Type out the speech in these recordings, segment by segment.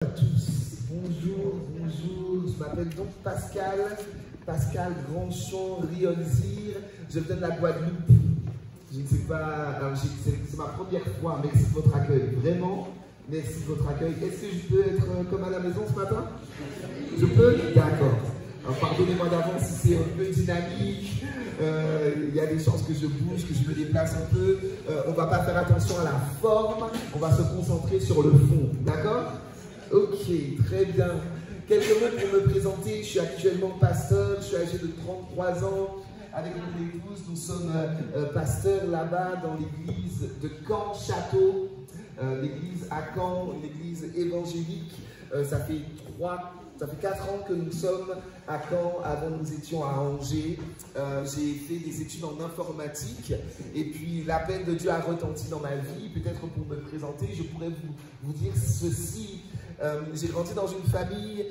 À tous, bonjour, je m'appelle donc Pascal Grandchamp Rionzir, je viens de la Guadeloupe, je ne sais pas, c'est ma première fois, merci de votre accueil, vraiment, merci de votre accueil. Est-ce que je peux être comme à la maison ce matin? Je peux? D'accord. Pardonnez-moi d'avance si c'est un peu dynamique, il y a des chances que je bouge, que je me déplace un peu, on ne va pas faire attention à la forme, on va se concentrer sur le fond, d'accord? Ok, très bien. Quelques mots pour me présenter. Je suis actuellement pasteur, je suis âgé de 33 ans. Avec mon épouse, nous sommes pasteurs là-bas dans l'église de Caen-Château, l'église à Caen, l'église évangélique. Ça fait 4 ans que nous sommes à Caen. Avant, nous étions à Angers. J'ai fait des études en informatique. Et puis, l'appel de Dieu a retenti dans ma vie. Peut-être pour me présenter, je pourrais vous dire ceci. J'ai grandi dans une famille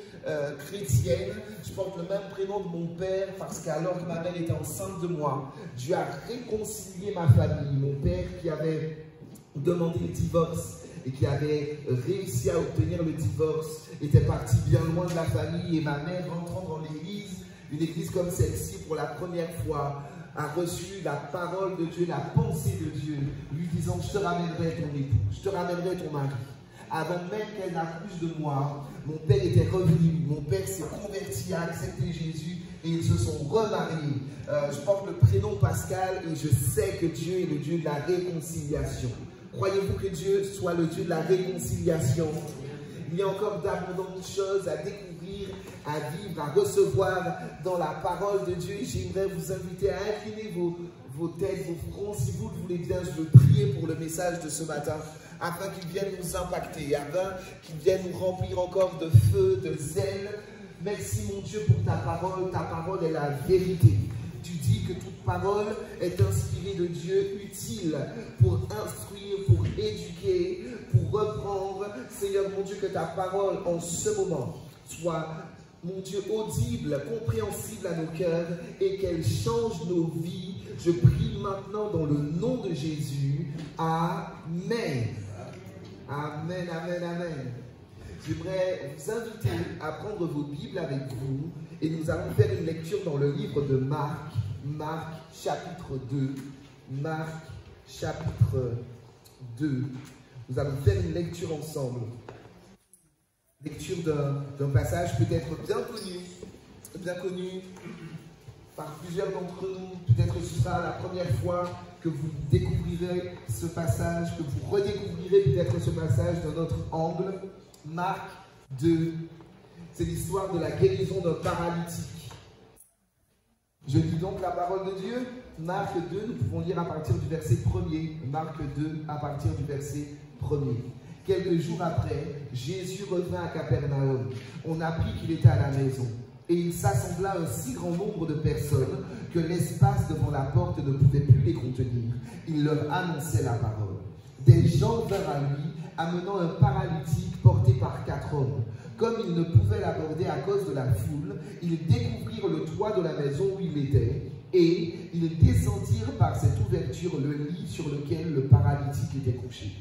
chrétienne. Je porte le même prénom de mon père parce qu'alors que ma mère était enceinte de moi, Dieu a réconcilié ma famille. Mon père qui avait demandé le divorce et qui avait réussi à obtenir le divorce était parti bien loin de la famille, et ma mère, rentrant dans l'église, une église comme celle-ci pour la première fois, a reçu la parole de Dieu, la pensée de Dieu, lui disant: je te ramènerai ton époux, je te ramènerai ton mari. Avant même qu'elle n'accouche de moi, mon père était revenu, mon père s'est converti, a accepté Jésus et ils se sont remariés. Je porte le prénom Pascal et je sais que Dieu est le Dieu de la réconciliation. Croyez-vous que Dieu soit le Dieu de la réconciliation? Il y a encore d'abondantes choses à découvrir, à vivre, à recevoir dans la parole de Dieu. J'aimerais vous inviter à incliner vos têtes, vos fronts. Si vous le voulez bien, je veux prier pour le message de ce matin, afin qu'il vienne nous impacter, afin qu'il vienne nous remplir encore de feu, de zèle. Merci mon Dieu pour ta parole est la vérité. Tu dis que toute parole est inspirée de Dieu, utile pour instruire, pour éduquer, pour reprendre. Seigneur mon Dieu, que ta parole en ce moment soit, mon Dieu, audible, compréhensible à nos cœurs et qu'elle change nos vies. Je prie maintenant dans le nom de Jésus. Amen. Amen, amen, amen. J'aimerais vous inviter à prendre vos Bibles avec vous et nous allons faire une lecture dans le livre de Marc, Marc chapitre 2. Marc chapitre 2. Nous allons faire une lecture ensemble. Lecture d'un passage peut-être bien connu par plusieurs d'entre nous. Peut-être que ce sera la première fois que vous découvrirez ce passage, que vous redécouvrirez peut-être ce passage d'un autre angle. Marc 2, c'est l'histoire de la guérison d'un paralytique. Je lis donc la parole de Dieu. Marc 2, nous pouvons lire à partir du verset 1er. Marc 2, à partir du verset 1er. Quelques jours après, Jésus revint à Capernaum. On apprit qu'il était à la maison. Et il s'assembla un si grand nombre de personnes que l'espace devant la porte ne pouvait plus les contenir. Il leur annonçait la parole. Des gens vinrent à lui, amenant un paralytique porté par 4 hommes. Comme ils ne pouvaient l'aborder à cause de la foule, ils découvrirent le toit de la maison où il était, et ils descendirent par cette ouverture le lit sur lequel le paralytique était couché.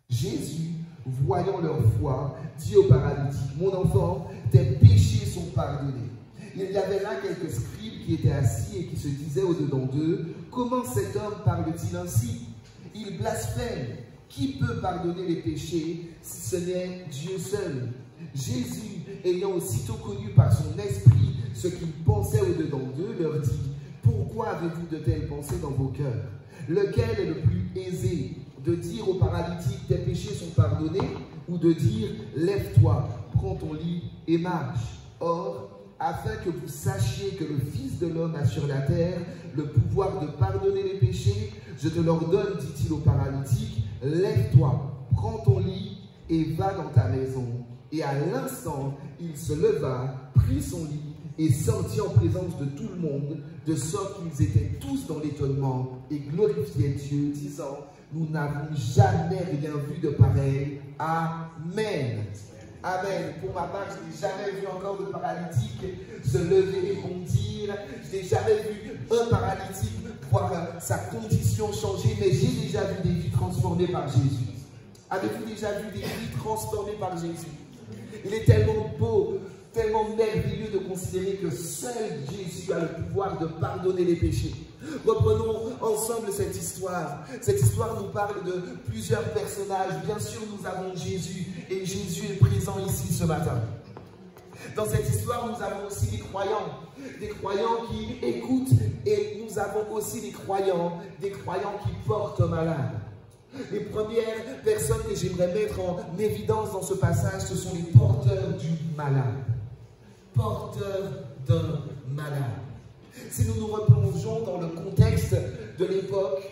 Jésus, voyant leur foi, dit au paralytique: mon enfant, tes péchés sont pardonnés. Il y avait là quelques scribes qui étaient assis et qui se disaient au-dedans d'eux: comment cet homme parle-t-il ainsi? Il blasphème. Qui peut pardonner les péchés si ce n'est Dieu seul? Jésus, ayant aussitôt connu par son esprit ce qu'ils pensaient au-dedans d'eux, leur dit: pourquoi avez-vous de telles pensées dans vos cœurs? Lequel est le plus aisé, de dire au paralytique: tes péchés sont pardonnés, ou de dire: lève-toi, prends ton lit et marche? Or, afin que vous sachiez que le Fils de l'homme a sur la terre le pouvoir de pardonner les péchés, je te l'ordonne, dit-il au paralytique, lève-toi, prends ton lit et va dans ta maison. Et à l'instant, il se leva, prit son lit et sortit en présence de tout le monde, de sorte qu'ils étaient tous dans l'étonnement et glorifiaient Dieu, disant: nous n'avons jamais rien vu de pareil. Amen. Amen. Pour ma part, je n'ai jamais vu encore de paralytique se lever et bondir. Je n'ai jamais vu un paralytique voir sa condition changer, mais j'ai déjà vu des vies transformées par Jésus. Avez-vous déjà vu des vies transformées par Jésus? Il est tellement beau, tellement merveilleux de considérer que seul Jésus a le pouvoir de pardonner les péchés. Reprenons ensemble cette histoire. Cette histoire nous parle de plusieurs personnages. Bien sûr, nous avons Jésus et Jésus est présent ici ce matin. Dans cette histoire, nous avons aussi des croyants qui écoutent et nous avons aussi des croyants qui portent malade. Les premières personnes que j'aimerais mettre en évidence dans ce passage, ce sont les porteurs du malade. Porteurs d'un malade. Si nous nous replongeons dans le contexte de l'époque,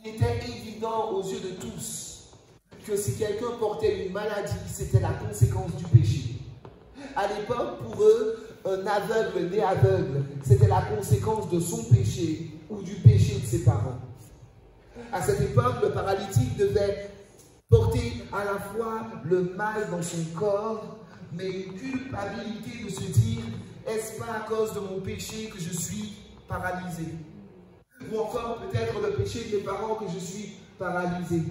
il était évident aux yeux de tous que si quelqu'un portait une maladie, c'était la conséquence du péché. À l'époque, pour eux, un aveugle né aveugle, c'était la conséquence de son péché ou du péché de ses parents. À cette époque, le paralytique devait porter à la fois le mal dans son corps, mais une culpabilité de se dire, est-ce pas à cause de mon péché que je suis paralysé? Ou encore peut-être le péché de mes parents que je suis paralysé.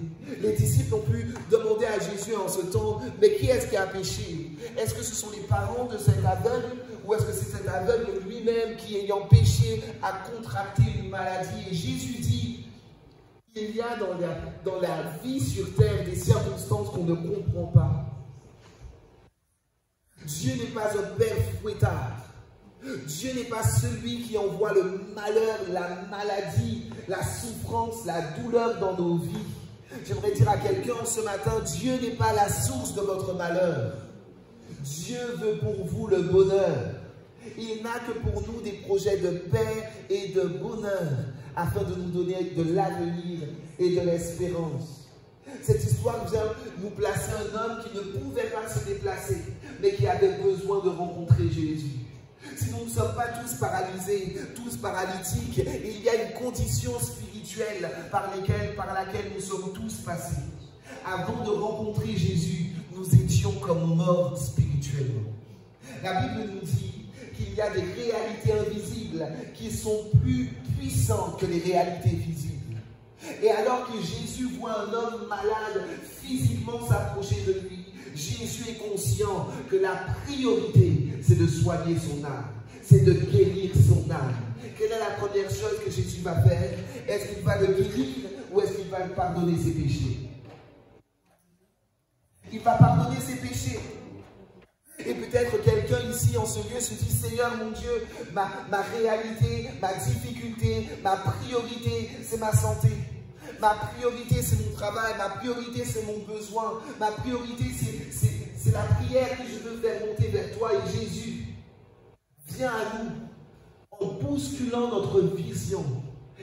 Les disciples ont pu demander à Jésus en ce temps, mais qui est-ce qui a péché? Est-ce que ce sont les parents de cet aveugle ou est-ce que c'est cet aveugle lui-même qui, ayant péché, a contracté une maladie? Et Jésus dit, il y a dans la vie sur terre des circonstances qu'on ne comprend pas. Dieu n'est pas un père fouettard. Dieu n'est pas celui qui envoie le malheur, la maladie, la souffrance, la douleur dans nos vies. J'aimerais dire à quelqu'un ce matin, Dieu n'est pas la source de votre malheur. Dieu veut pour vous le bonheur. Il n'a que pour nous des projets de paix et de bonheur afin de nous donner de l'avenir et de l'espérance. Cette histoire vient nous placer un homme qui ne pouvait pas se déplacer, mais qui avait besoin de rencontrer Jésus. Si nous ne sommes pas tous paralysés, tous paralytiques, il y a une condition spirituelle par laquelle nous sommes tous passés. Avant de rencontrer Jésus, nous étions comme morts spirituellement. La Bible nous dit qu'il y a des réalités invisibles qui sont plus puissantes que les réalités visibles. Et alors que Jésus voit un homme malade physiquement s'approcher de lui, Jésus est conscient que la priorité, c'est de soigner son âme, c'est de guérir son âme. Quelle est la première chose que Jésus va faire? Est-ce qu'il va le guérir ou est-ce qu'il va lui pardonner ses péchés? Il va pardonner ses péchés. Et peut-être quelqu'un ici en ce lieu se dit, Seigneur mon Dieu, ma réalité, ma difficulté, ma priorité, c'est ma santé. Ma priorité, c'est mon travail. Ma priorité, c'est mon besoin. Ma priorité, c'est la prière que je veux faire monter vers toi. Et Jésus vient à nous en bousculant notre vision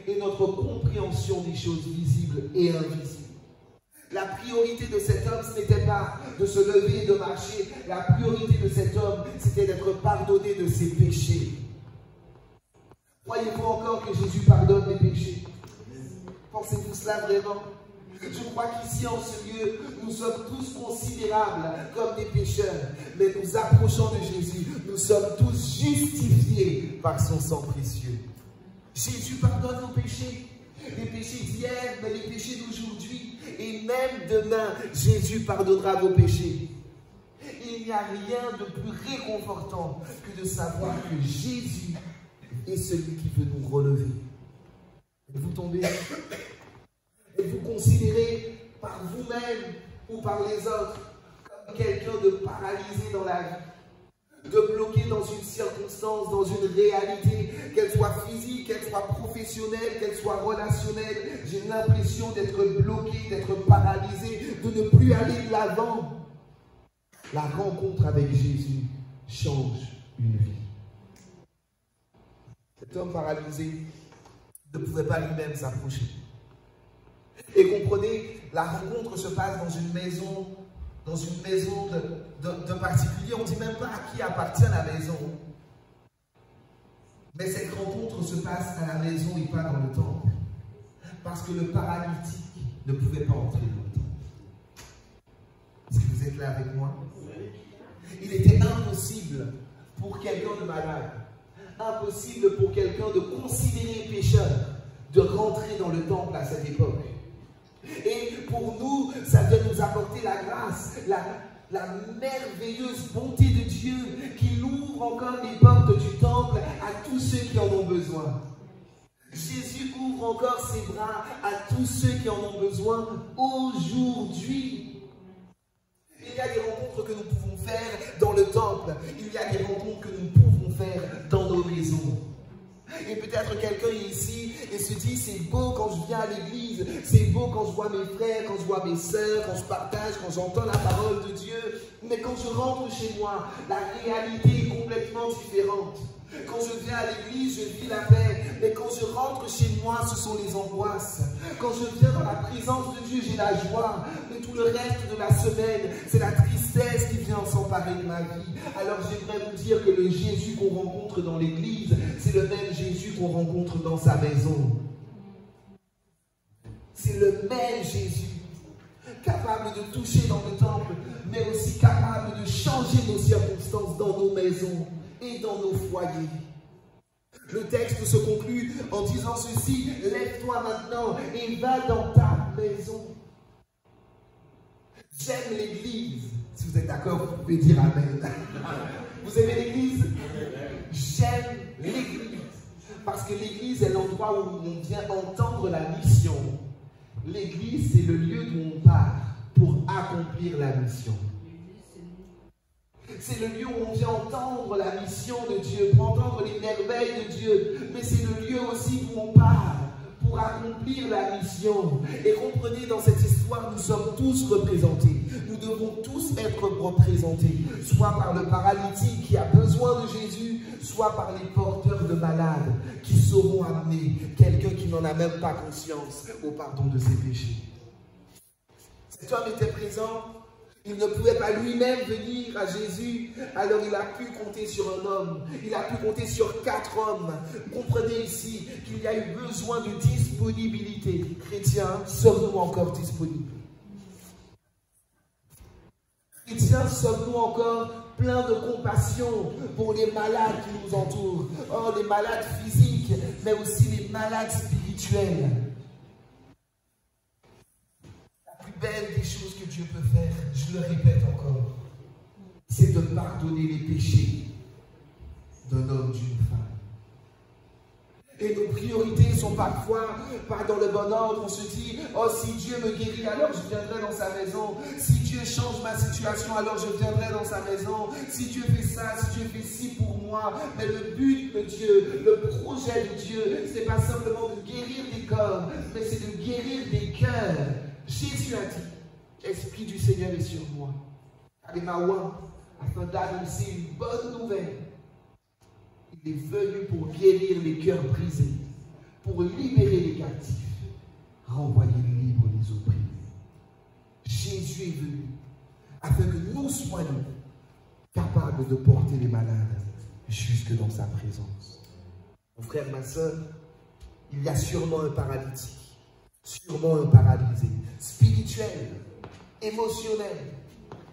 et notre compréhension des choses visibles et invisibles. La priorité de cet homme, ce n'était pas de se lever et de marcher. La priorité de cet homme, c'était d'être pardonné de ses péchés. Croyez-vous encore que Jésus pardonne les péchés? Pensez-vous cela vraiment? Je crois qu'ici, en ce lieu, nous sommes tous considérables comme des pécheurs. Mais nous approchons de Jésus. Nous sommes tous justifiés par son sang précieux. Jésus pardonne nos péchés. Les péchés d'hier, mais les péchés d'aujourd'hui. Et même demain, Jésus pardonnera vos péchés. Il n'y a rien de plus réconfortant que de savoir que Jésus est celui qui veut nous relever. Êtes-vous tombé? Êtes-vous considéré par vous-même ou par les autres comme quelqu'un de paralysé dans la vie, de bloqué dans une circonstance, dans une réalité, qu'elle soit physique, qu'elle soit professionnelle, qu'elle soit relationnelle? J'ai l'impression d'être bloqué, d'être paralysé, de ne plus aller de l'avant. La rencontre avec Jésus change une vie. Cet homme paralysé ne pouvait pas lui-même s'approcher. Et comprenez, la rencontre se passe dans une maison d'un particulier. On ne dit même pas à qui appartient la maison. Mais cette rencontre se passe à la maison et pas dans le temple. Parce que le paralytique ne pouvait pas entrer dans le temple. Est-ce que vous êtes là avec moi? Il était impossible pour quelqu'un de malade, impossible pour quelqu'un de considéré pécheur, de rentrer dans le temple à cette époque. Et pour nous, ça vient nous apporter la grâce, la merveilleuse bonté de Dieu qu'il ouvre encore les portes du temple à tous ceux qui en ont besoin. Jésus ouvre encore ses bras à tous ceux qui en ont besoin aujourd'hui. Il y a des rencontres que nous pouvons faire dans le temple. Il y a des rencontres que nous pouvons faire dans nos maisons. Et peut-être quelqu'un est ici et se dit, c'est beau quand je viens à l'église, c'est beau quand je vois mes frères, quand je vois mes sœurs, quand je partage, quand j'entends la parole de Dieu. Mais quand je rentre chez moi, la réalité est complètement différente. Quand je viens à l'église, je vis la paix. Mais quand je rentre chez moi, ce sont les angoisses. Quand je viens dans la présence de Dieu, j'ai la joie. Mais tout le reste de la semaine, c'est la tristesse qui vient s'emparer de ma vie. Alors j'aimerais vous dire que le Jésus qu'on rencontre dans l'église, c'est le même Jésus qu'on rencontre dans sa maison. C'est le même Jésus, capable de toucher dans le temple, mais aussi capable de changer nos circonstances dans nos maisons et dans nos foyers. Le texte se conclut en disant ceci: lève-toi maintenant et va dans ta maison. J'aime l'église. Si vous êtes d'accord, vous pouvez dire amen. Vous aimez l'église? J'aime l'église. Parce que l'église est l'endroit où on vient entendre la mission. L'église, c'est le lieu d'où on part pour accomplir la mission. C'est le lieu où on vient entendre la mission de Dieu, pour entendre les merveilles de Dieu. Mais c'est le lieu aussi où on part pour accomplir la mission. Et comprenez, dans cette histoire, nous sommes tous représentés. Nous devons tous être représentés, soit par le paralytique qui a besoin de Jésus, soit par les porteurs de malades qui sauront amener quelqu'un qui n'en a même pas conscience au pardon de ses péchés. Cet homme était présent. Il ne pouvait pas lui-même venir à Jésus, alors il a pu compter sur un homme, il a pu compter sur 4 hommes. Comprenez ici qu'il y a eu besoin de disponibilité. Chrétiens, sommes-nous encore disponibles? Chrétiens, sommes-nous encore pleins de compassion pour les malades qui nous entourent? Oh, les malades physiques, mais aussi les malades spirituels. Belle des choses que Dieu peut faire, je le répète encore, c'est de pardonner les péchés d'un homme, d'une femme. Et nos priorités sont parfois pas dans le bon ordre. On se dit, oh, si Dieu me guérit, alors je viendrai dans sa maison. Si Dieu change ma situation, alors je viendrai dans sa maison. Si Dieu fait ça, si Dieu fait ci pour moi. Mais le but de Dieu, le projet de Dieu, ce n'est pas simplement de guérir des corps, mais c'est de guérir des cœurs. Jésus a dit, l'Esprit du Seigneur est sur moi, afin d'annoncer une bonne nouvelle. Il est venu pour guérir les cœurs brisés, pour libérer les captifs, renvoyer libres les opprimés. Jésus est venu afin que nous soyons capables de porter les malades jusque dans sa présence. Mon frère, ma soeur, il y a sûrement un paralytique, sûrement un paralysé, spirituel, émotionnel,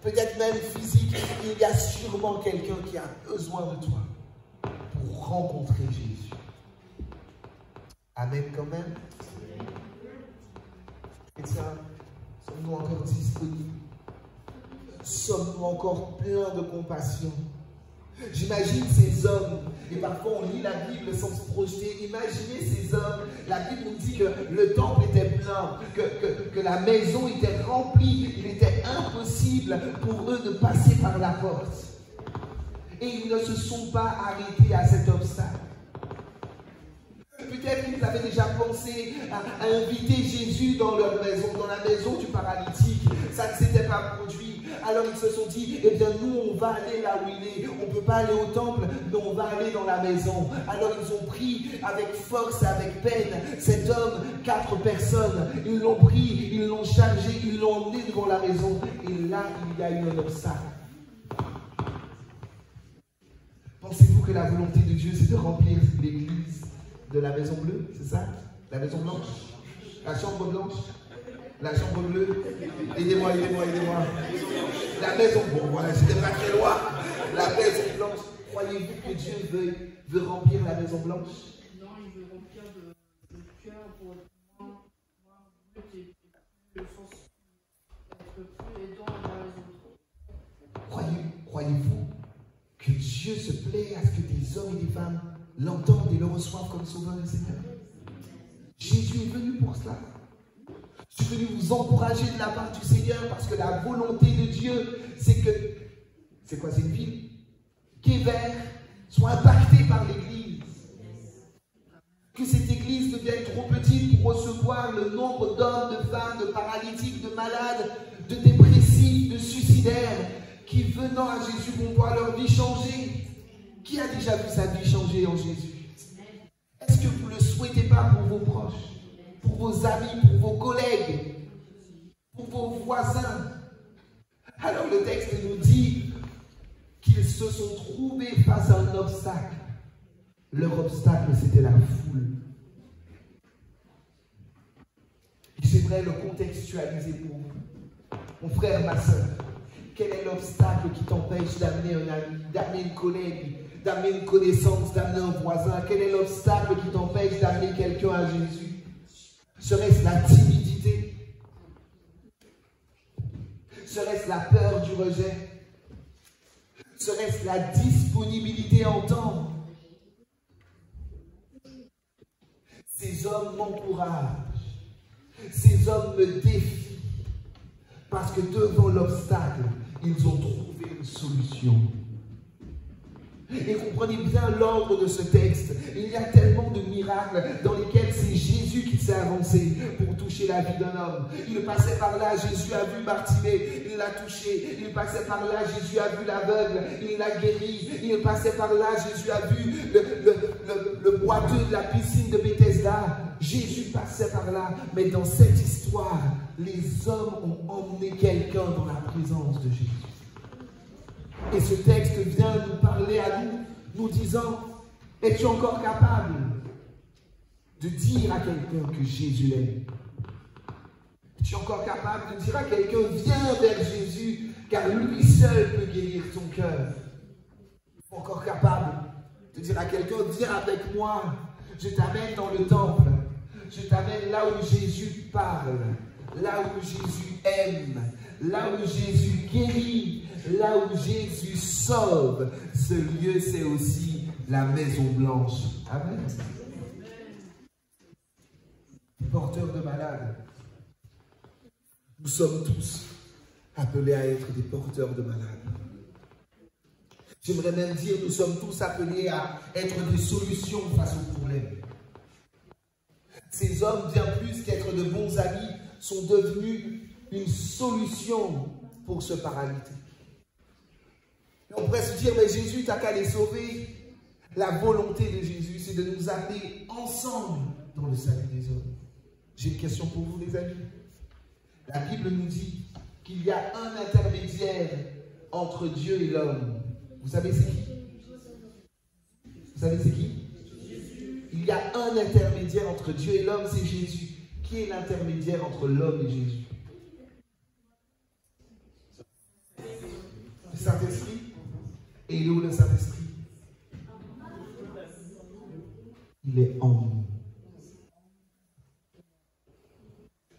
peut-être même physique. Il y a sûrement quelqu'un qui a besoin de toi pour rencontrer Jésus. Amen quand même. Chrétiens, sommes-nous encore disponibles? Sommes-nous encore pleins de compassion? J'imagine ces hommes, et parfois on lit la Bible sans se projeter. Imaginez ces hommes, la Bible nous dit que le temple était plein, que la maison était remplie. Il était impossible pour eux de passer par la porte. Et ils ne se sont pas arrêtés à cet obstacle. Peut-être qu'ils avaient déjà pensé à inviter Jésus dans leur maison, dans la maison du paralytique. Ça ne s'était pas produit. Alors ils se sont dit, eh bien nous on va aller là où il est. On ne peut pas aller au temple, mais on va aller dans la maison. Alors ils ont pris avec force et avec peine cet homme, 4 personnes. Ils l'ont pris, ils l'ont chargé, ils l'ont emmené devant la maison. Et là, il y a eu un obstacle. Pensez-vous que la volonté de Dieu, c'est de remplir l'église de la maison bleue? C'est ça? La maison blanche? La chambre blanche? La chambre bleue? Aidez-moi, aidez-moi, aidez-moi. La maison, bon voilà, j'étais pas très loin. La maison blanche. Croyez-vous que Dieu veut remplir la maison blanche? Non, il veut remplir de cœur pour être moins et le sens être plus aidant envers les autres. que Dieu se plaît à ce que des hommes et des femmes l'entendent et le reçoivent comme sauveur et Seigneur. Jésus est venu pour cela. Je suis venu vous encourager de la part du Seigneur parce que la volonté de Dieu, c'est que, c'est quoi, c'est une ville? Québec soit impactée par l'Église. Que cette Église devienne trop petite pour recevoir le nombre d'hommes, de femmes, de paralytiques, de malades, de dépressifs, de suicidaires, qui venant à Jésus vont voir leur vie changer. Qui a déjà vu sa vie changer en Jésus? Est-ce que vous ne le souhaitez pas pour vos proches, pour vos amis, pour vos collègues, pour vos voisins? Alors le texte nous dit qu'ils se sont trouvés face à un obstacle. Leur obstacle, c'était la foule. J'aimerais le contextualiser pour vous. Mon frère, ma soeur, quel est l'obstacle qui t'empêche d'amener un ami, d'amener une collègue, d'amener une connaissance, d'amener un voisin? Quel est l'obstacle qui t'empêche d'amener quelqu'un à Jésus? Serait-ce la timidité? Serait-ce la peur du rejet? Serait-ce la disponibilité à entendre? Ces hommes m'encouragent. Ces hommes me défient. Parce que devant l'obstacle, ils ont trouvé une solution. Et comprenez bien l'ordre de ce texte. Il y a tellement de miracles dans lesquels c'est Jésus qui s'est avancé pour toucher la vie d'un homme. Il passait par là, Jésus a vu Bartimée, il l'a touché. Il passait par là, Jésus a vu l'aveugle, il l'a guéri. Il passait par là, Jésus a vu le boiteux de la piscine de Bethesda. Jésus passait par là. Mais dans cette histoire, les hommes ont emmené quelqu'un dans la présence de Jésus. Et ce texte vient nous parler à nous, nous disant, es-tu encore capable de dire à quelqu'un que Jésus l'aime? Es-tu encore capable de dire à quelqu'un, viens vers Jésus, car lui seul peut guérir ton cœur? Es-tu encore capable de dire à quelqu'un, viens avec moi, je t'amène dans le temple, je t'amène là où Jésus parle, là où Jésus aime, là où Jésus guérit, là où Jésus sauve. Ce lieu, c'est aussi la Maison Blanche. Amen. Porteurs de malades. Nous sommes tous appelés à être des porteurs de malades. J'aimerais même dire, nous sommes tous appelés à être des solutions face aux problèmes. Ces hommes, bien plus qu'être de bons amis, sont devenus une solution pour ce paralytique. On pourrait se dire, mais Jésus, t'as qu'à les sauver. La volonté de Jésus, c'est de nous amener ensemble dans le salut des hommes. J'ai une question pour vous, les amis. La Bible nous dit qu'il y a un intermédiaire entre Dieu et l'homme. Vous savez c'est qui? Vous savez c'est qui? Il y a un intermédiaire entre Dieu et l'homme, c'est Jésus. Qui est l'intermédiaire entre l'homme et Jésus? Le Saint-Esprit. Et il est où le Saint-Esprit? Il est en nous.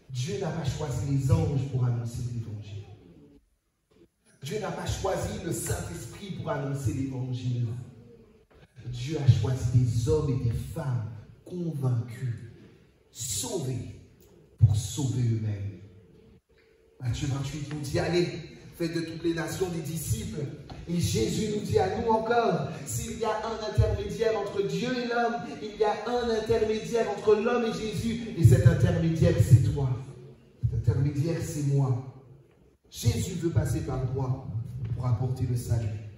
Dieu n'a pas choisi les anges pour annoncer l'évangile. Dieu n'a pas choisi le Saint-Esprit pour annoncer l'évangile. Dieu a choisi des hommes et des femmes convaincus, sauvés, pour sauver eux-mêmes. Matthieu 28 nous dit, allez, faites de toutes les nations des disciples. Et Jésus nous dit à nous encore, s'il y a un intermédiaire entre Dieu et l'homme, il y a un intermédiaire entre l'homme et Jésus. Et cet intermédiaire, c'est toi. Cet intermédiaire, c'est moi. Jésus veut passer par moi pour apporter le salut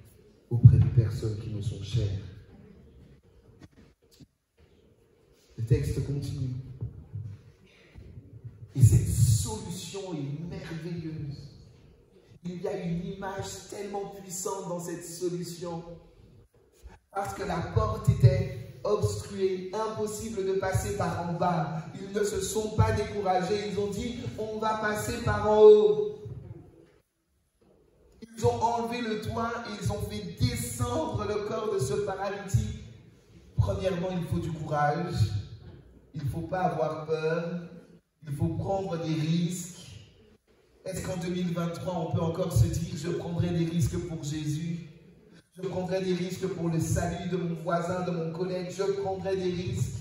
auprès de personnes qui nous sont chères. Le texte continue. Et cette solution est merveilleuse. Il y a une image tellement puissante dans cette solution. Parce que la porte était obstruée, impossible de passer par en bas. Ils ne se sont pas découragés. Ils ont dit, on va passer par en haut. Ils ont enlevé le toit et ils ont fait descendre le corps de ce paralytique. Premièrement, il faut du courage. Il ne faut pas avoir peur. Il faut prendre des risques. Est-ce qu'en 2023, on peut encore se dire, je prendrai des risques pour Jésus? Je Je prendrai des risques pour le salut de mon voisin, de mon collègue. Je prendrai des risques.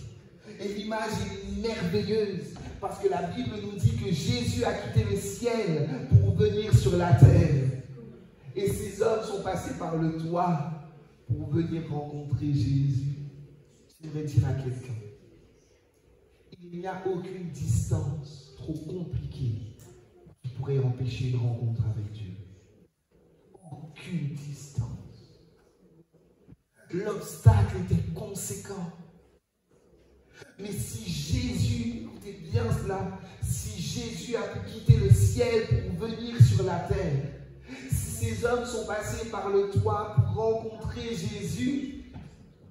Et l'image est merveilleuse parce que la Bible nous dit que Jésus a quitté le ciel pour venir sur la terre. Et ces hommes sont passés par le toit pour venir rencontrer Jésus. J'aimerais dire à quelqu'un, il n'y a aucune distance trop compliquée qui pourrait empêcher une rencontre avec Dieu. Aucune distance. L'obstacle était conséquent. Mais si Jésus, écoutez bien cela, si Jésus a pu quitter le ciel pour venir sur la terre, si ces hommes sont passés par le toit pour rencontrer Jésus,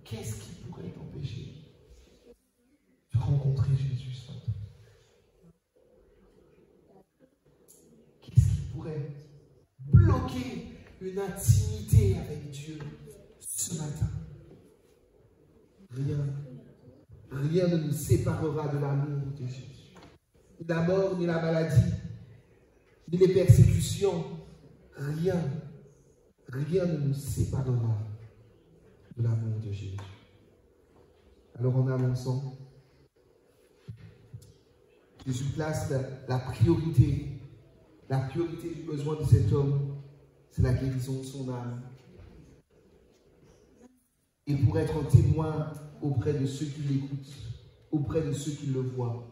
qu'est-ce qui pourrait t'empêcher de rencontrer Jésus ce matin? Qu'est-ce qui pourrait bloquer une intimité avec Dieu ce matin? Rien. Rien ne nous séparera de l'amour de Jésus. Ni la mort, ni la maladie, ni les persécutions. Rien ne nous séparera de l'amour de Jésus. Alors en avançant, Jésus place la priorité du besoin de cet homme, c'est la guérison de son âme. Et pour être un témoin auprès de ceux qui l'écoutent, auprès de ceux qui le voient,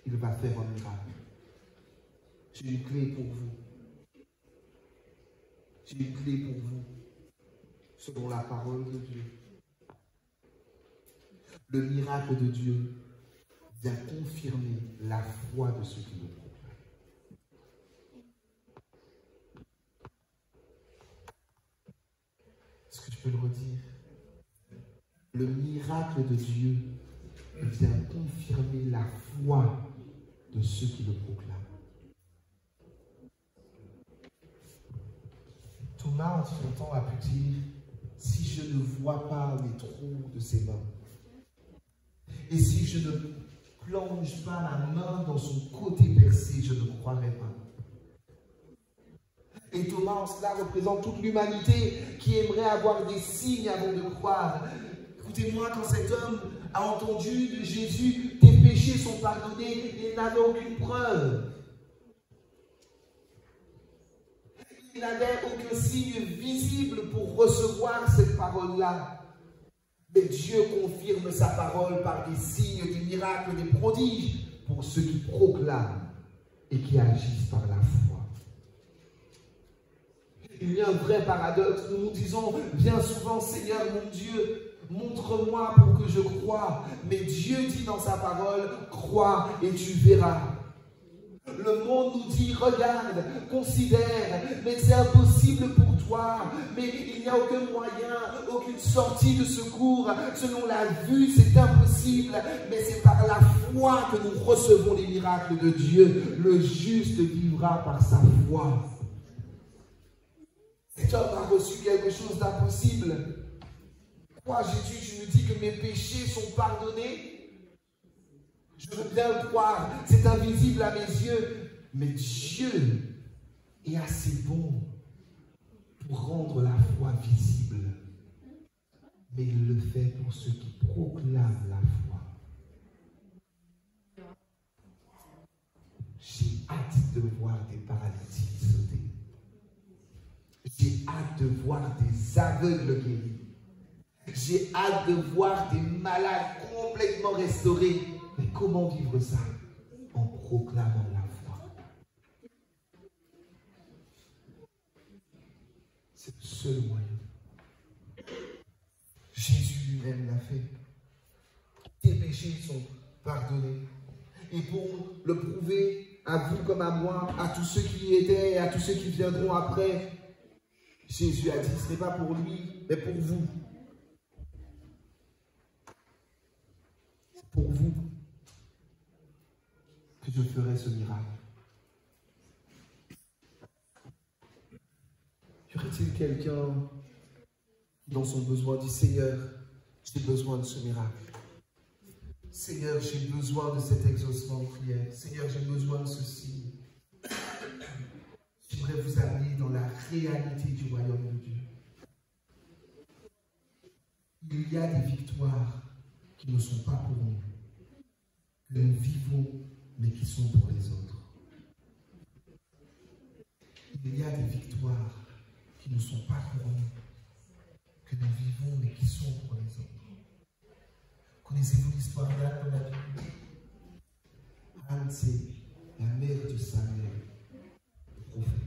il va faire un miracle. J'ai une clé pour vous. J'ai une clé pour vous, selon la parole de Dieu. Le miracle de Dieu vient confirmer la foi de ceux qui le proclament. Est-ce que je peux le redire? Le miracle de Dieu vient confirmer la foi de ceux qui le proclament. Thomas, en son temps, a pu dire, si je ne vois pas les trous de ses mains, et si je ne plonge pas la main dans son côté percé, je ne croirai pas. Et Thomas, en cela, représente toute l'humanité qui aimerait avoir des signes avant de croire. Écoutez-moi, quand cet homme a entendu de Jésus, tes péchés sont pardonnés, il n'avait aucune preuve. Il n'avait aucun signe visible pour recevoir cette parole-là. Mais Dieu confirme sa parole par des signes, des miracles, des prodiges pour ceux qui proclament et qui agissent par la foi. Il y a un vrai paradoxe. Nous nous disons bien souvent, Seigneur mon Dieu, montre-moi pour que je croie. Mais Dieu dit dans sa parole, crois et tu verras. Le monde nous dit, regarde, considère, mais c'est impossible pour toi. Mais il n'y a aucun moyen, aucune sortie de secours. Selon la vue, c'est impossible. Mais c'est par la foi que nous recevons les miracles de Dieu. Le juste vivra par sa foi. Cet homme a reçu quelque chose d'impossible. Quoi, Jésus, tu me dis que mes péchés sont pardonnés? Je veux bien le croire, c'est invisible à mes yeux. Mais Dieu est assez bon pour rendre la foi visible. Mais il le fait pour ceux qui proclament la foi. J'ai hâte de voir des paralytiques sauter. J'ai hâte de voir des aveugles guéris. J'ai hâte de voir des malades complètement restaurés. Mais comment vivre ça? En proclamant la foi. C'est le seul moyen. Jésus lui-même l'a fait. Tes péchés sont pardonnés. Et pour le prouver à vous comme à moi, à tous ceux qui y étaient et à tous ceux qui viendront après, Jésus a dit, ce n'est pas pour lui, mais pour vous. C'est pour vous que je ferai ce miracle. Y aurait-il quelqu'un qui, dans son besoin, dit, Seigneur, j'ai besoin de ce miracle. Seigneur, j'ai besoin de cet exaucement de prière. Seigneur, j'ai besoin de ceci. J'aimerais vous amener dans la réalité du royaume de Dieu. Il y a des victoires qui ne sont pas pour nous, que nous vivons, mais qui sont pour les autres. Il y a des victoires qui ne sont pas pour nous, que nous vivons, mais qui sont pour les autres. Connaissez-vous l'histoire d'Anne dans la Bible? Anne, c'est la mère de Samuel, le prophète.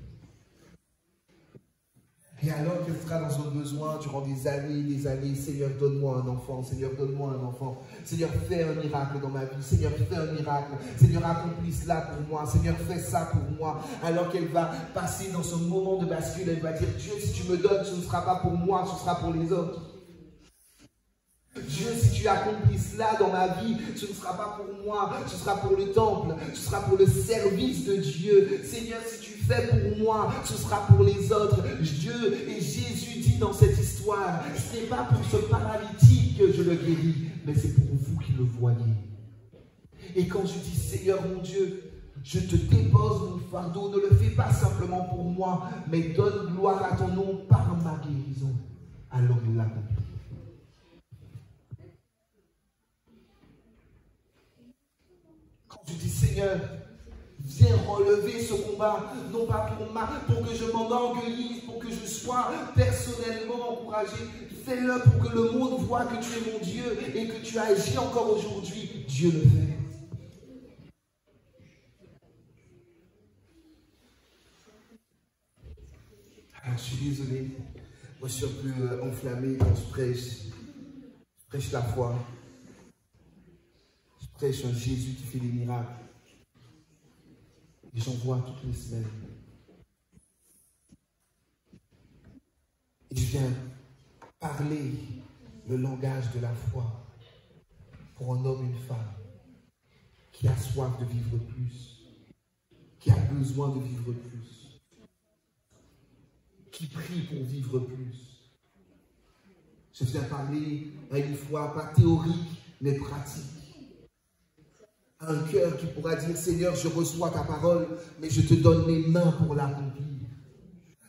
Et alors qu'elle sera dans un besoin durant des années, Seigneur, donne-moi un enfant, Seigneur, donne-moi un enfant. Seigneur, fais un miracle dans ma vie. Seigneur, fais un miracle. Seigneur, accomplis cela pour moi. Seigneur, fais ça pour moi. Alors qu'elle va passer dans ce moment de bascule, elle va dire, Dieu, si tu me donnes, ce ne sera pas pour moi, ce sera pour les autres. Dieu, si tu accomplis cela dans ma vie, ce ne sera pas pour moi, ce sera pour le temple, ce sera pour le service de Dieu. Seigneur, si tu fais pour moi, ce sera pour les autres. Dieu et Jésus dit dans cette histoire, ce n'est pas pour ce paralytique que je le guéris, mais c'est pour vous qui le voyez. Et quand je dis, Seigneur mon Dieu, je te dépose mon fardeau, ne le fais pas simplement pour moi, mais donne gloire à ton nom par ma guérison. Alors il l'accomplit. Je dis, Seigneur, viens relever ce combat, non pas pour que je m'enorgueillisse, pour que je sois personnellement encouragé. Fais-le pour que le monde voit que tu es mon Dieu et que tu agis encore aujourd'hui. Dieu le fait. Alors, je suis désolé. Moi, je suis un peu enflammé quand je prêche. Je prêche la foi. Je prêche un Jésus qui fait des miracles. Et j'en vois toutes les semaines. Et je viens parler le langage de la foi pour un homme et une femme qui a soif de vivre plus, qui a besoin de vivre plus, qui prie pour vivre plus. Je viens parler à une foi pas théorique, mais pratique. Un cœur qui pourra dire, Seigneur, je reçois ta parole, mais je te donne mes mains pour l'accomplir.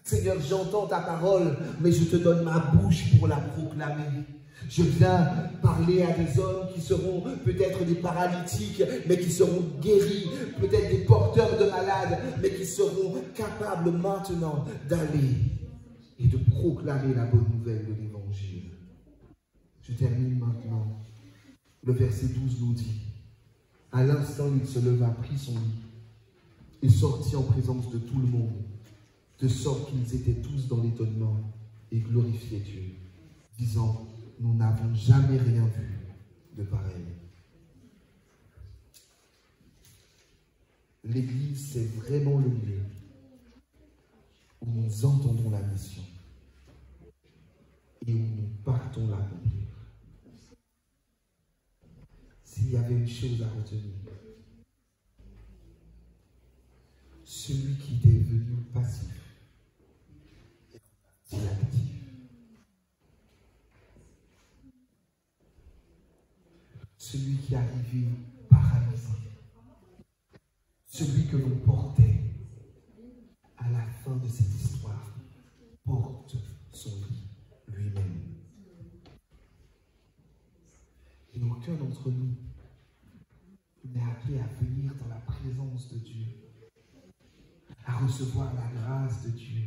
Seigneur, j'entends ta parole, mais je te donne ma bouche pour la proclamer. Je viens parler à des hommes qui seront peut-être des paralytiques, mais qui seront guéris, peut-être des porteurs de malades, mais qui seront capables maintenant d'aller et de proclamer la bonne nouvelle de l'Évangile. Je termine maintenant. Le verset 12 nous dit, à l'instant, il se leva, prit son lit et sortit en présence de tout le monde, de sorte qu'ils étaient tous dans l'étonnement et glorifiaient Dieu, disant, nous n'avons jamais rien vu de pareil. L'Église, c'est vraiment le lieu où nous entendons la mission et où nous partons l'accomplir. S'il y avait une chose à retenir, celui qui est devenu passif est actif. Celui qui est arrivé paralysé, celui que l'on portait à la fin de cette histoire, porte son lit lui-même. Et aucun d'entre nous n'est appelé à venir dans la présence de Dieu, à recevoir la grâce de Dieu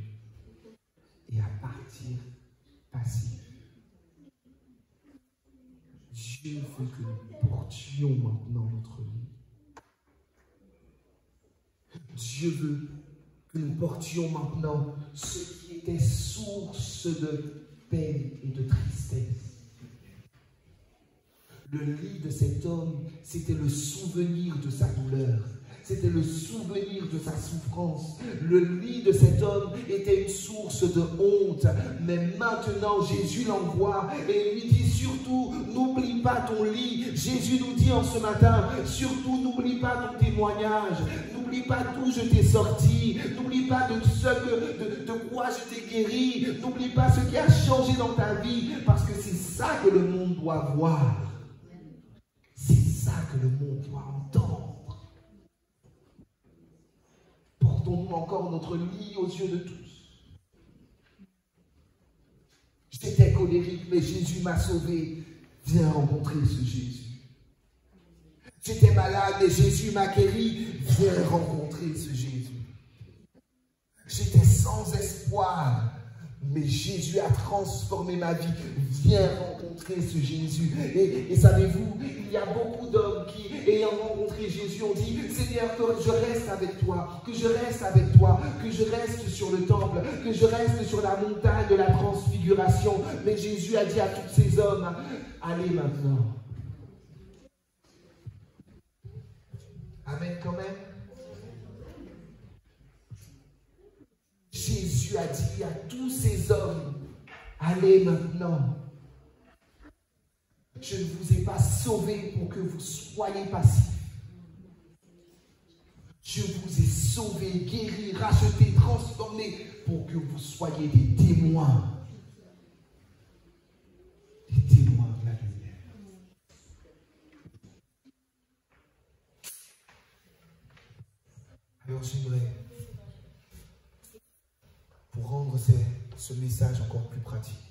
et à partir passif. Dieu veut que nous portions maintenant notre lit. Dieu veut que nous portions maintenant ce qui était source de peine et de tristesse. Le lit de cet homme, c'était le souvenir de sa douleur. C'était le souvenir de sa souffrance. Le lit de cet homme était une source de honte. Mais maintenant, Jésus l'envoie et lui dit surtout, n'oublie pas ton lit. Jésus nous dit en ce matin, surtout n'oublie pas ton témoignage. N'oublie pas d'où je t'ai sorti. N'oublie pas de quoi je t'ai guéri. N'oublie pas ce qui a changé dans ta vie. Parce que c'est ça que le monde doit voir. C'est ça que le monde doit entendre. Portons-nous encore notre lit aux yeux de tous. J'étais colérique, mais Jésus m'a sauvé. Viens rencontrer ce Jésus. J'étais malade, mais Jésus m'a guéri. Viens rencontrer ce Jésus. J'étais sans espoir, mais Jésus a transformé ma vie. Viens rencontrer ce Jésus. Et savez-vous, il y a beaucoup d'hommes qui, ayant rencontré Jésus, ont dit, Seigneur, que je reste avec toi, que je reste avec toi, que je reste sur le temple, que je reste sur la montagne de la transfiguration. Mais Jésus a dit à tous ces hommes, allez maintenant. Amen quand même. Jésus a dit à tous ces hommes, allez maintenant. Je ne vous ai pas sauvés pour que vous soyez passifs. Je vous ai sauvés, guéris, rachetés, transformés pour que vous soyez des témoins. Des témoins de la lumière. Alors j'aimerais, pour rendre ce message encore plus pratique,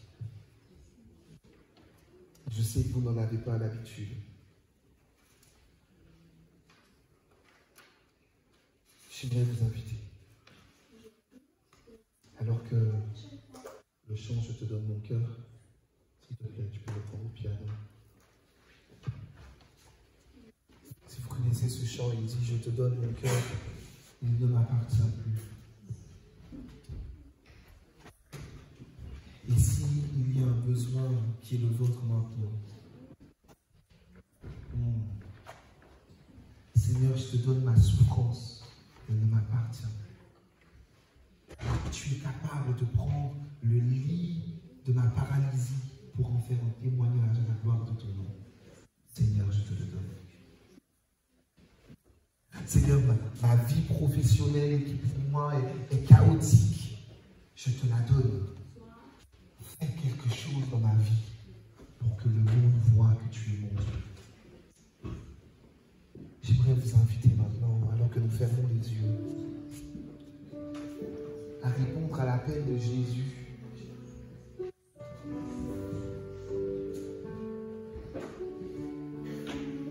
je sais que vous n'en avez pas l'habitude. J'aimerais vous inviter. Alors que le chant « Je te donne mon cœur », s'il te plaît, tu peux le prendre au piano. Si vous connaissez ce chant, il dit « Je te donne mon cœur, il ne m'appartient plus ». Et s'il y a un besoin qui est le vôtre maintenant, Seigneur, je te donne ma souffrance, elle ne m'appartient plus. Tu es capable de prendre le lit de ma paralysie pour en faire un témoignage à la gloire de ton nom. Seigneur, je te le donne. Seigneur, ma vie professionnelle qui pour moi est chaotique, je te la donne. Fais quelque chose dans ma vie pour que le monde voit que tu es mon Dieu. J'aimerais vous inviter maintenant, alors que nous fermons les yeux, à répondre à l'appel de Jésus.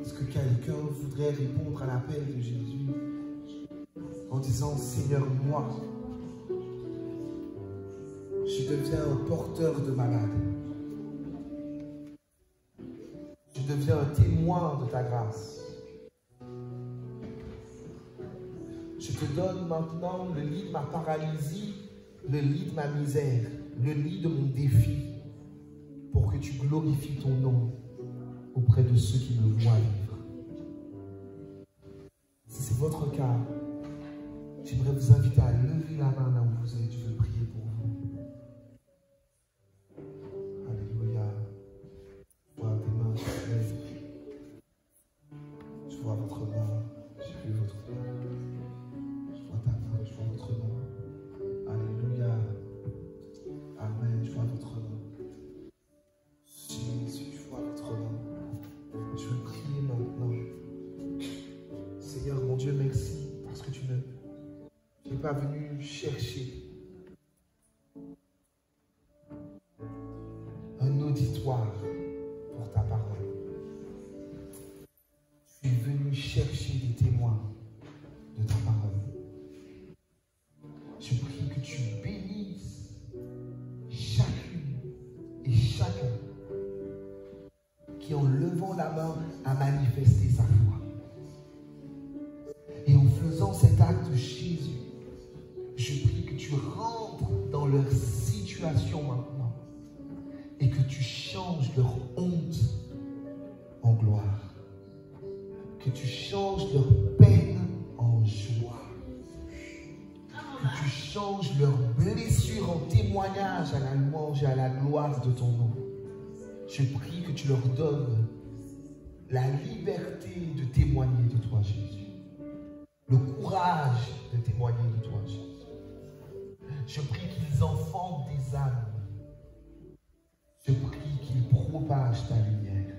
Est-ce que quelqu'un voudrait répondre à l'appel de Jésus en disant, Seigneur, moi, je deviens un porteur de malade. Je deviens un témoin de ta grâce. Je te donne maintenant le lit de ma paralysie, le lit de ma misère, le lit de mon défi, pour que tu glorifies ton nom auprès de ceux qui me voient vivre. Si c'est votre cas, j'aimerais vous inviter à lever la main là où vous êtes. Je veux prier pour vous. Alléluia. Je vois tes mains, je vois votre main, j'ai vu votre main. Je vois ta main, je vois votre main. Alléluia. Amen, je vois votre main. Jésus, je vois votre main. Je veux prier maintenant. Seigneur, mon Dieu, merci parce que tu n'es pas venu chercher un auditoire pour ta parole. Tu es venu chercher des témoins de ta parole. Je prie que tu bénisses chacune et chacun qui, en levant la main, a manifesté sa foi. Et en faisant cet acte, Jésus, je prie que tu rentres dans leur situation maintenant et que tu changes leur honte en gloire. Que tu changes leur peine en joie. Que tu changes leurs blessures en témoignage à la louange et à la gloire de ton nom. Je prie que tu leur donnes la liberté de témoigner de toi, Jésus. Le courage de témoigner de toi, Jésus. Je prie qu'ils enfantent des âmes. Je prie qu'ils propagent ta lumière.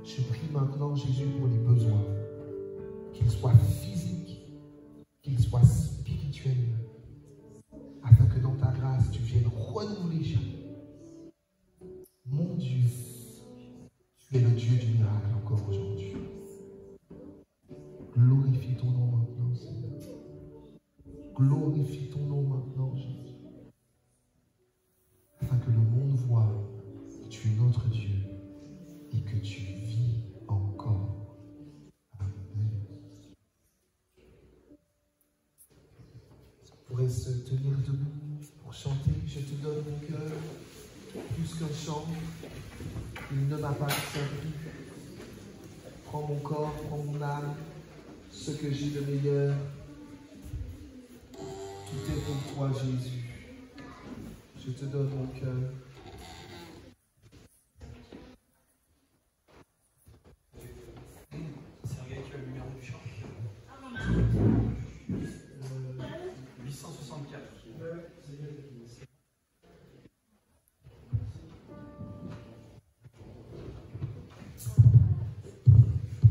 Je prie maintenant, Jésus, pour les besoins, qu'ils soient physiques, qu'ils soient spirituels, afin que dans ta grâce, tu viennes renouveler encore aujourd'hui. Glorifie ton nom maintenant, Seigneur. Glorifie ton nom maintenant, Jésus. Afin que le monde voie que tu es notre Dieu et que tu vis encore. Amen. On pourrait se tenir debout pour chanter. Je te donne mon cœur, plus qu'un chant. Il ne m'appartient plus. Prends mon corps, prends mon âme, ce que j'ai de meilleur. Tout est pour toi, Jésus. Je te donne mon cœur. Sergueï, tu as le numéro du chant 864.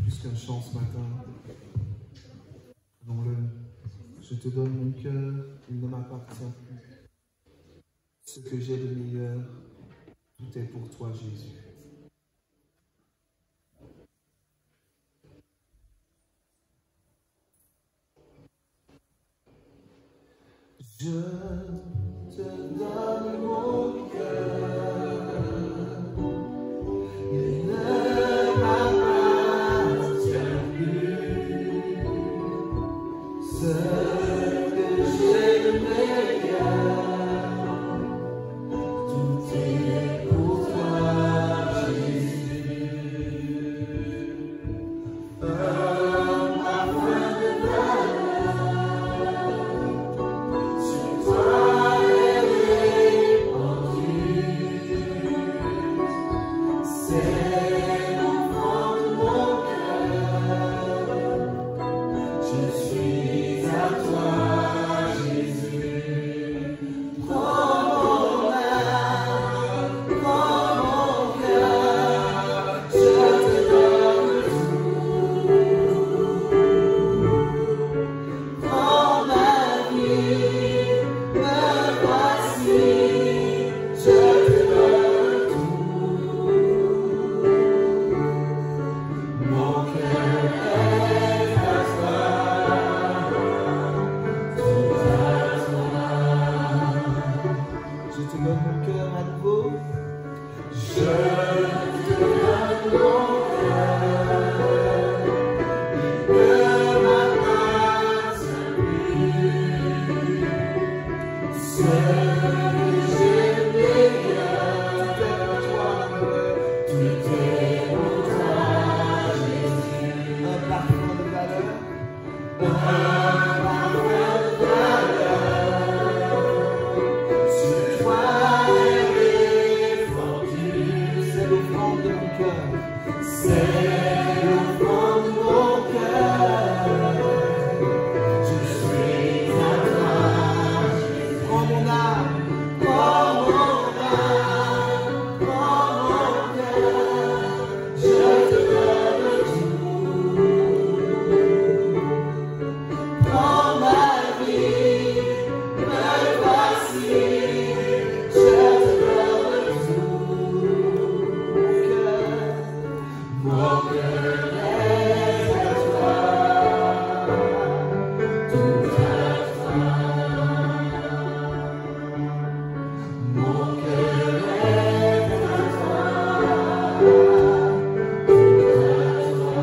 Plus qu'un chant ce matin. Prenons-le. Je te donne mon cœur, il ne m'appartient plus. Ce que j'ai de meilleur, tout est pour toi, Jésus. Je te donne mon cœur, il ne m'appartient plus. Ce que j'ai de meilleur, tout est pour toi, Jésus. Un parfum de valeur, sur toi est répandu. C'est l'enfant de mon cœur. Je suis à toi, Jésus. Prends mon âme, prends mon cœur, je te donne tout. Prends ma vie, me voici, je te donne tout. Mon cœur est à toi, tout à toi. Je te donne mon cœur à nouveau. Je te donne mon cœur, il ne m'appartient plus. Ce que j'ai de meilleur, tout est pour toi, Jésus. Un parfum de valeur, un parfum de valeur, sur toi est répandu. C'est l'offrande de mon cœur, c'est l'offrande de mon cœur. Je suis à toi, prends mon âme, prends mon âme, prends mon cœur, je te donne tout. Prends ma vie, me voici, je te donne tout. Mon cœur est à toi, tout à toi. Mon cœur est à toi, tout à toi.